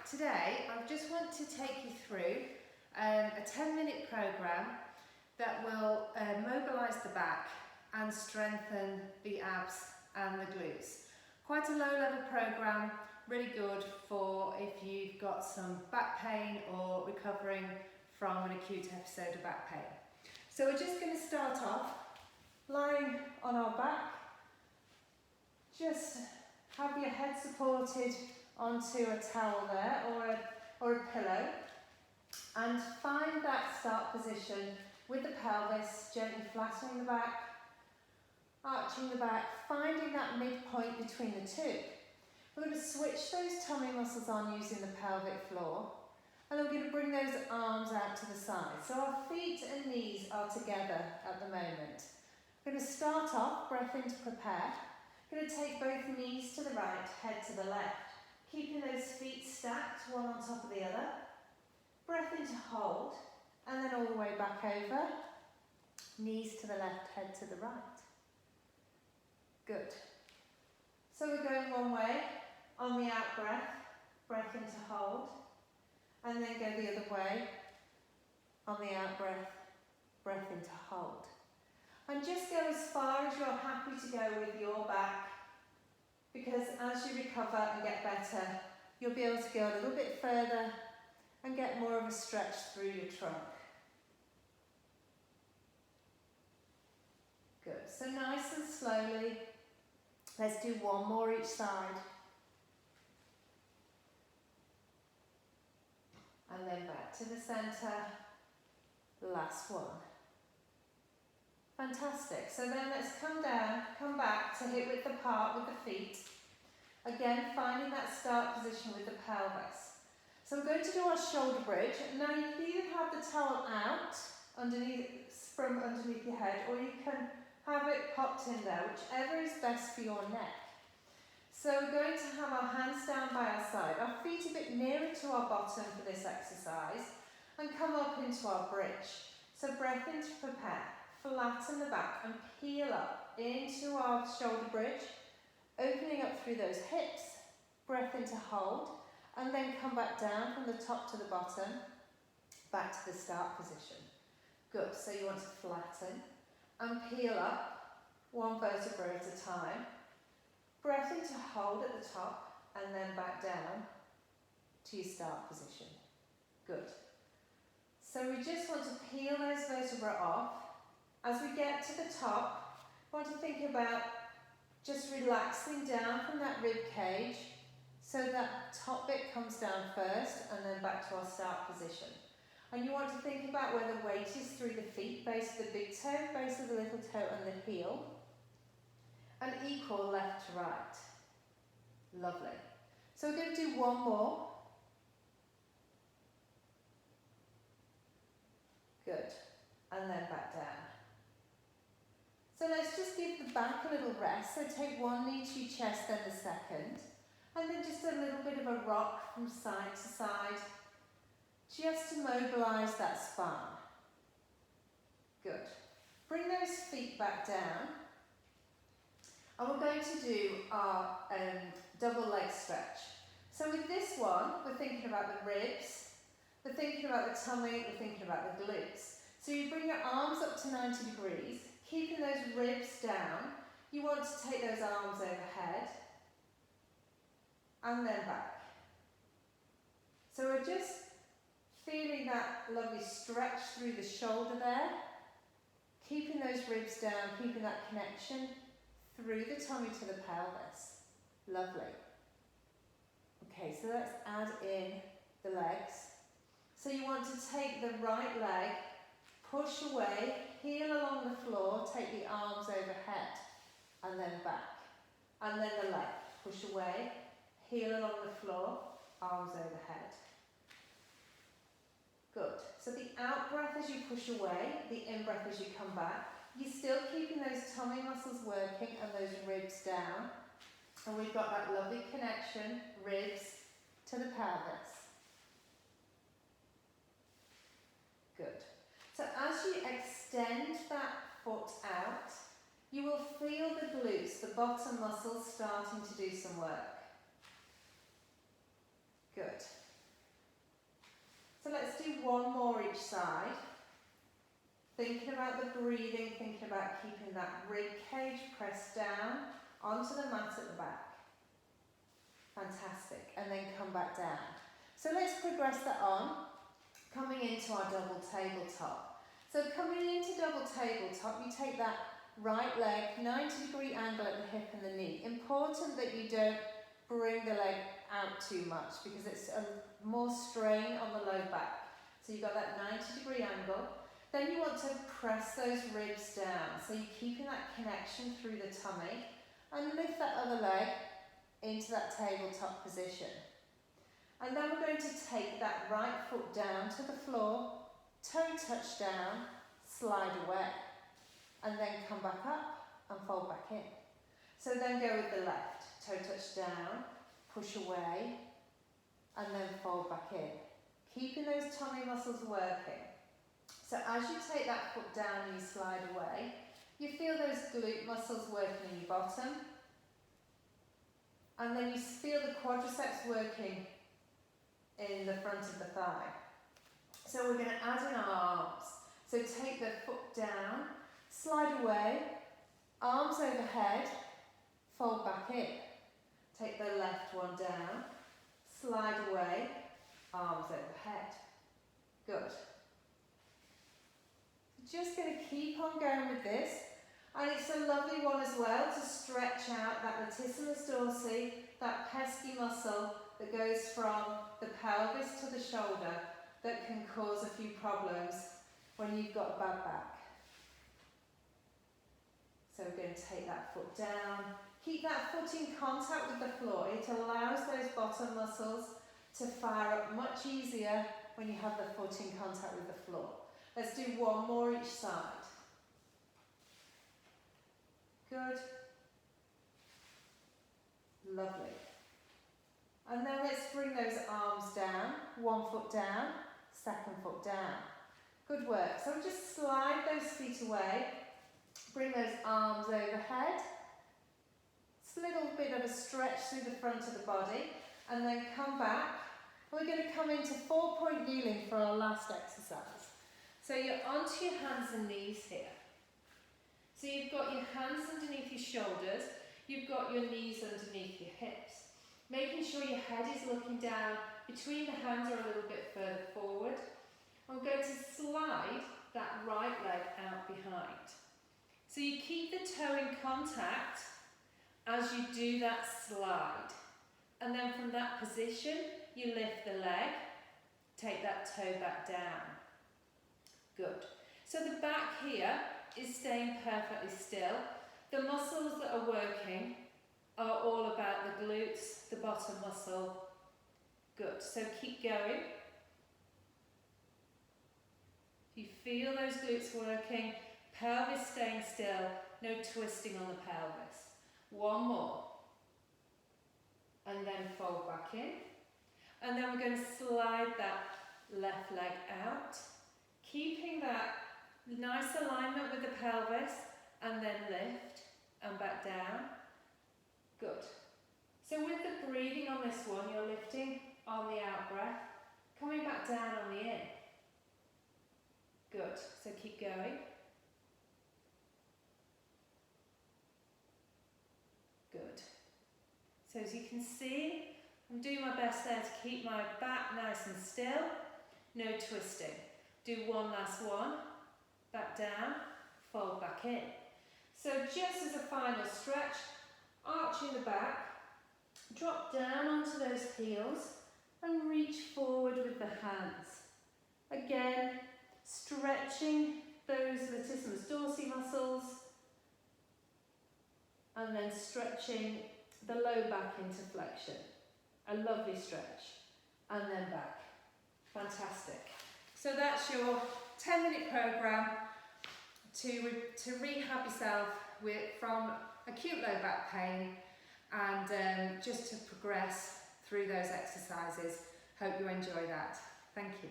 Today I just want to take you through a 10-minute program that will mobilise the back and strengthen the abs and the glutes. Quite a low-level program, really good for if you've got some back pain or recovering from an acute episode of back pain. So we're just going to start off lying on our back. Just have your head supported onto a towel there or a pillow, and find that start position with the pelvis gently flattening the back, arching the back, finding that midpoint between the two. We're going to switch those tummy muscles on using the pelvic floor, and then we're going to bring those arms out to the side. So our feet and knees are together at the moment. We're going to start off, breath in to prepare. We're going to take both knees to the right, head to the left. Keeping those feet stacked, one on top of the other. Breath in to hold, and then all the way back over. Knees to the left, head to the right. Good. So we're going one way. On the out breath, breath in to hold, and then go the other way. On the out breath, breath in to hold. And just go as far as you're happy to go with your back, because as you recover and get better, you'll be able to go a little bit further and get more of a stretch through your trunk. Good. So nice and slowly, let's do one more each side. And then back to the centre. Last one. Fantastic. So then let's come down, come back to hip width apart with the feet. Again, finding that start position with the pelvis. So we're going to do our shoulder bridge. Now you can either have the towel out from underneath your head, or you can have it popped in there, whichever is best for your neck. So we're going to have our hands down by our side, our feet a bit nearer to our bottom for this exercise, and come up into our bridge. So breath in to prepare. Flatten the back and peel up into our shoulder bridge, opening up through those hips, breath in to hold, and then come back down from the top to the bottom, back to the start position. Good, so you want to flatten and peel up, one vertebra at a time, breath in to hold at the top, and then back down to your start position. Good. So we just want to peel those vertebrae off. As we get to the top, I want to think about just relaxing down from that rib cage so that top bit comes down first and then back to our start position. And you want to think about where the weight is through the feet, base of the big toe, base of the little toe and the heel, and equal left to right. Lovely. So we're going to do one more. Good. And then back down. So let's just give the back a little rest. So take one knee to your chest, then the second. And then just a little bit of a rock from side to side, just to mobilise that spine. Good. Bring those feet back down. And we're going to do our double leg stretch. So with this one, we're thinking about the ribs, we're thinking about the tummy, we're thinking about the glutes. So you bring your arms up to 90 degrees, keeping those ribs down. You want to take those arms overhead and then back. So we're just feeling that lovely stretch through the shoulder there, keeping those ribs down, keeping that connection through the tummy to the pelvis. Lovely. Okay, so let's add in the legs. So you want to take the right leg, push away, heel along the floor, take the arms overhead, and then back. And then the left, push away, heel along the floor, arms overhead. Good. So the out breath as you push away, the in breath as you come back. You're still keeping those tummy muscles working and those ribs down. And we've got that lovely connection, ribs to the pelvis. Good. So as you extend that foot out, you will feel the glutes, the bottom muscles starting to do some work. Good. each side. Thinking about the breathing, thinking about keeping that rib cage pressed down onto the mat at the back. Fantastic. And then come back down. So let's progress that on, coming into our double tabletop. So coming into double tabletop, you take that right leg, 90-degree angle at the hip and the knee. Important that you don't bring the leg out too much because it's a more strain on the low back. So you've got that 90-degree angle. Then you want to press those ribs down. So you're keeping that connection through the tummy and lift that other leg into that tabletop position. And then we're going to take that right foot down to the floor, toe touch down, slide away. And then come back up and fold back in. So then go with the left, toe touch down, push away, and then fold back in. Keeping those tummy muscles working. So as you take that foot down and you slide away, you feel those glute muscles working in your bottom. And then you feel the quadriceps working in the front of the thigh. So we're going to add in our arms. So take the foot down, slide away, arms overhead, fold back in. Take the left one down, slide away, arms overhead. Good. Just going to keep on going with this. And it's a lovely one as well to stretch out that latissimus dorsi, that pesky muscle that goes from the pelvis to the shoulder that can cause a few problems when you've got a bad back. So we're going to take that foot down. Keep that foot in contact with the floor. It allows those bottom muscles to fire up much easier when you have the foot in contact with the floor. Let's do one more each side. Good. Lovely. And then let's bring those arms down. One foot down, second foot down. Good work. So just slide those feet away. Bring those arms overhead. It's a little bit of a stretch through the front of the body. And then come back. We're going to come into 4-point kneeling for our last exercise. So you're onto your hands and knees here. So you've got your hands underneath your shoulders. You've got your knees underneath your hips. Making sure your head is looking down between the hands or a little bit further forward. I'm going to slide that right leg out behind. So you keep the toe in contact as you do that slide. And then from that position, you lift the leg, take that toe back down. Good. So the back here is staying perfectly still. The muscles that are working are all about the glutes, the bottom muscle. Good. So keep going. You feel those glutes working, pelvis staying still, no twisting on the pelvis. One more. And then fold back in. And then we're going to slide that left leg out, keeping that nice alignment with the pelvis, and then lift and back down. Good. So with the breathing on this one, you're lifting on the out breath, coming back down on the in. Good. So keep going. Good. So as you can see, I'm doing my best there to keep my back nice and still, no twisting. Do one last one, back down, fold back in. So just as a final stretch, arching the back, drop down onto those heels and reach forward with the hands. Again, stretching those latissimus dorsi muscles and then stretching the low back into flexion. A lovely stretch. And then back. Fantastic. So that's your 10-minute program to rehab yourself from acute low back pain and just to progress through those exercises. Hope you enjoy that. Thank you.